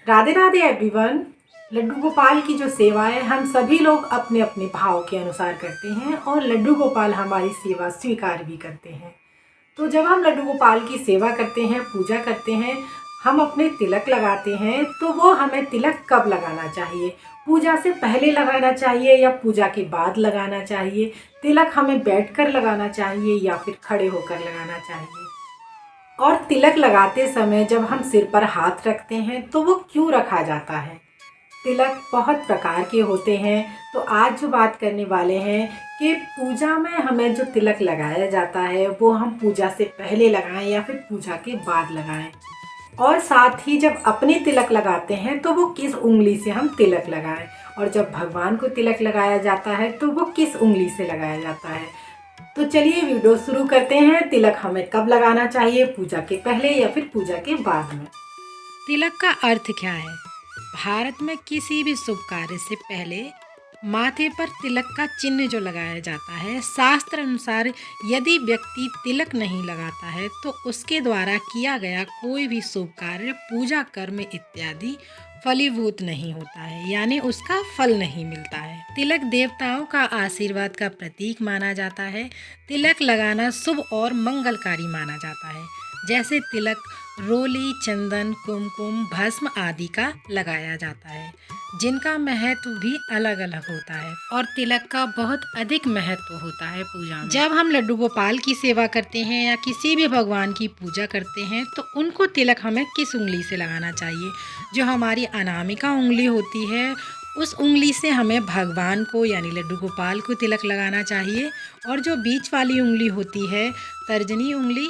Radhe Radhe everyone. Laddu Gopal की जो सेवा है हम सभी लोग अपने अपने भाव के अनुसार करते हैं और लड्डू गोपाल हमारी सेवा स्वीकार भी करते हैं। तो जब हम लड्डू गोपाल की सेवा करते हैं, पूजा करते हैं, हम अपने तिलक लगाते हैं, तो वो हमें तिलक कब लगाना चाहिए? पूजा से पहले लगाना चाहिए या पूजा के बाद लगाना चाहिए? तिलक हमें बैठकर लगाना चाहिए या फिर खड़े होकर लगाना चाहिए? और तिलक लगाते समय जब हम सिर पर हाथ रखते हैं तो वो क्यों रखा जाता है? तिलक बहुत प्रकार के होते हैं। तो आज जो बात करने वाले हैं कि पूजा में हमें जो तिलक लगाया जाता है वो हम पूजा से पहले लगाएं या फिर पूजा के बाद लगाएं। और साथ ही जब अपने तिलक लगाते हैं तो वो किस उंगली से हम तिलक लगाएं, और जब भगवान को तिलक लगाया जाता है तो वो किस उंगली से लगाया जाता है। तो चलिए वीडियो शुरू करते हैं। तिलक हमें कब लगाना चाहिए, पूजा के पहले या फिर पूजा के बाद में? तिलक का अर्थ क्या है? भारत में किसी भी शुभ कार्य से पहले माथे पर तिलक का चिन्ह जो लगाया जाता है, शास्त्र अनुसार यदि व्यक्ति तिलक नहीं लगाता है तो उसके द्वारा किया गया कोई भी शुभ कार्य, पूजा, कर्म इत्यादि फलीभूत नहीं होता है, यानी उसका फल नहीं मिलता है। तिलक देवताओं का आशीर्वाद का प्रतीक माना जाता है। तिलक लगाना शुभ और मंगलकारी माना जाता है। जैसे तिलक रोली, चंदन, कुमकुम, भस्म आदि का लगाया जाता है, जिनका महत्व भी अलग अलग होता है और तिलक का बहुत अधिक महत्व होता है पूजा में। जब हम लड्डू गोपाल की सेवा करते हैं या किसी भी भगवान की पूजा करते हैं तो उनको तिलक हमें किस उंगली से लगाना चाहिए? जो हमारी अनामिका उंगली होती है, उस उंगली से हमें भगवान को यानी लड्डू गोपाल को तिलक लगाना चाहिए। और जो बीच वाली उंगली होती है, तर्जनी उंगली,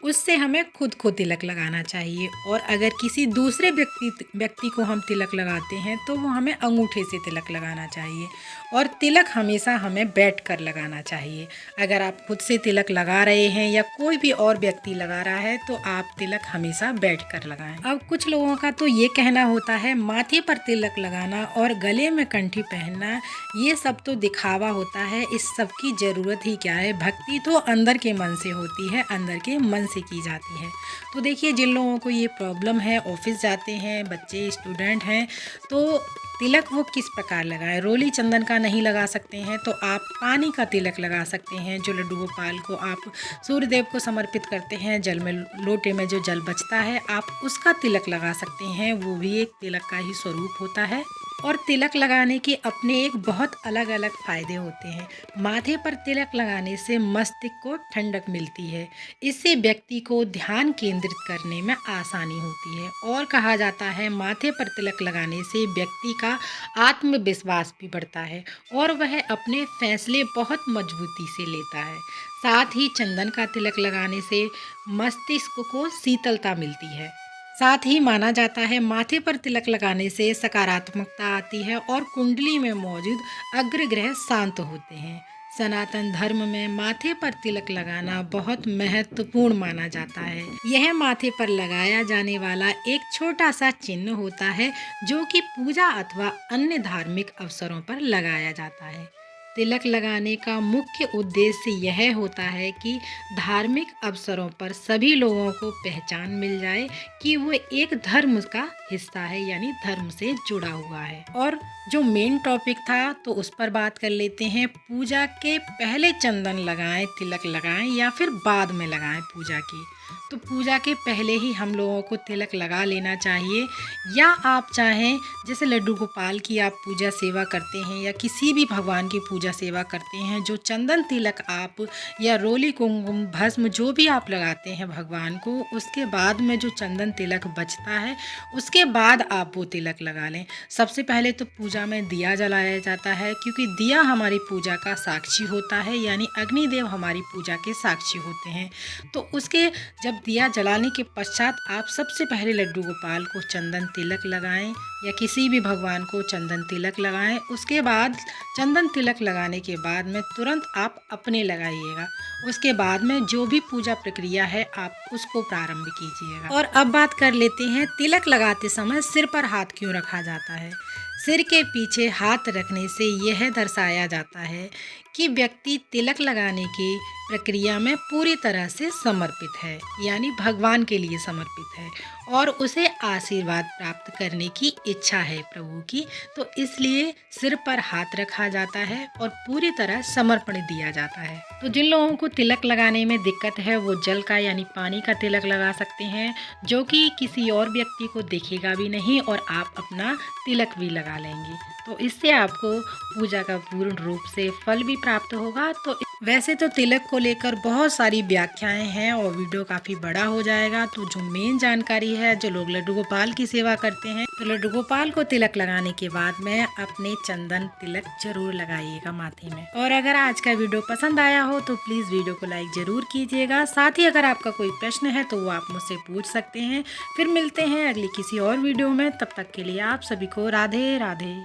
उससे हमें खुद को तिलक लगाना चाहिए। और अगर किसी दूसरे व्यक्ति को हम तिलक लगाते हैं तो वो हमें अंगूठे से तिलक लगाना चाहिए। और तिलक हमेशा हमें बैठकर लगाना चाहिए। अगर आप खुद से तिलक लगा रहे हैं या कोई भी और व्यक्ति लगा रहा है तो आप तिलक हमेशा बैठकर लगाएं। अब कुछ लोगों का तो ये कहना होता है माथे पर तिलक लगाना और गले में कंठी पहनना ये सब तो दिखावा होता है, इस सब की ज़रूरत ही क्या है? भक्ति तो अंदर के मन से होती है, अंदर के मन से की जाती है। तो देखिए, जिन लोगों को ये प्रॉब्लम है, ऑफिस जाते हैं बच्चे, स्टूडेंट हैं, तो तिलक वो किस प्रकार लगाएं? रोली चंदन का नहीं लगा सकते हैं तो आप पानी का तिलक लगा सकते हैं। जो लड्डू गोपाल को आप सूर्यदेव को समर्पित करते हैं, जल में, लोटे में जो जल बचता है, आप उसका तिलक लगा सकते हैं। वो भी एक तिलक का ही स्वरूप होता है। और तिलक लगाने के अपने एक बहुत अलग अलग फ़ायदे होते हैं। माथे पर तिलक लगाने से मस्तिष्क को ठंडक मिलती है। इससे व्यक्ति को ध्यान केंद्रित करने में आसानी होती है। और कहा जाता है माथे पर तिलक लगाने से व्यक्ति का आत्मविश्वास भी बढ़ता है और वह अपने फैसले बहुत मजबूती से लेता है। साथ ही चंदन का तिलक लगाने से मस्तिष्क को शीतलता मिलती है। साथ ही माना जाता है माथे पर तिलक लगाने से सकारात्मकता आती है और कुंडली में मौजूद अग्र ग्रह शांत होते हैं। सनातन धर्म में माथे पर तिलक लगाना बहुत महत्वपूर्ण माना जाता है। यह माथे पर लगाया जाने वाला एक छोटा सा चिन्ह होता है जो कि पूजा अथवा अन्य धार्मिक अवसरों पर लगाया जाता है। तिलक लगाने का मुख्य उद्देश्य यह होता है कि धार्मिक अवसरों पर सभी लोगों को पहचान मिल जाए कि वो एक धर्म का हिस्सा है, यानी धर्म से जुड़ा हुआ है। और जो मेन टॉपिक था तो उस पर बात कर लेते हैं। पूजा के पहले चंदन लगाएं, तिलक लगाएं या फिर बाद में लगाएं पूजा की? तो पूजा के पहले ही हम लोगों को तिलक लगा लेना चाहिए। या आप चाहें, जैसे लड्डू गोपाल की आप पूजा सेवा करते हैं या किसी भी भगवान की पूजा सेवा करते हैं, जो चंदन तिलक आप या रोली, कुमकुम, भस्म जो भी आप लगाते हैं भगवान को, उसके बाद में जो चंदन तिलक बचता है उसके बाद आप वो तिलक लगा लें। सबसे पहले तो पूजा में दिया जलाया जाता है, क्योंकि दिया हमारी पूजा का साक्षी होता है, यानी अग्निदेव हमारी पूजा के साक्षी होते हैं। तो उसके जब दिया जलाने के पश्चात आप सबसे पहले लड्डू गोपाल को चंदन तिलक लगाएं, या किसी भी भगवान को चंदन तिलक लगाएं। उसके बाद चंदन तिलक लगाने के बाद में तुरंत आप अपने लगाइएगा। उसके बाद में जो भी पूजा प्रक्रिया है आप उसको प्रारंभ कीजिएगा। और अब बात कर लेते हैं तिलक लगाते समय सिर पर हाथ क्यों रखा जाता है। सिर के पीछे हाथ रखने से यह दर्शाया जाता है कि व्यक्ति तिलक लगाने की प्रक्रिया में पूरी तरह से समर्पित है, यानी भगवान के लिए समर्पित है और उसे आशीर्वाद प्राप्त करने की इच्छा है प्रभु की। तो इसलिए सिर पर हाथ रखा जाता है और पूरी तरह समर्पण दिया जाता है। तो जिन लोगों को तिलक लगाने में दिक्कत है वो जल का यानी पानी का तिलक लगा सकते हैं, जो कि किसी और व्यक्ति को दिखेगा भी नहीं और आप अपना तिलक भी लगा लेंगे। तो इससे आपको पूजा का पूर्ण रूप से फल भी प्राप्त होगा। तो वैसे तो तिलक को लेकर बहुत सारी व्याख्याएं हैं और वीडियो काफ़ी बड़ा हो जाएगा। तो जो मेन जानकारी है, जो लोग लड्डू गोपाल की सेवा करते हैं, तो लड्डू गोपाल को तिलक लगाने के बाद में अपने चंदन तिलक जरूर लगाइएगा माथे में। और अगर आज का वीडियो पसंद आया हो तो प्लीज़ वीडियो को लाइक ज़रूर कीजिएगा। साथ ही अगर आपका कोई प्रश्न है तो वो आप मुझसे पूछ सकते हैं। फिर मिलते हैं अगली किसी और वीडियो में। तब तक के लिए आप सभी को राधे राधे।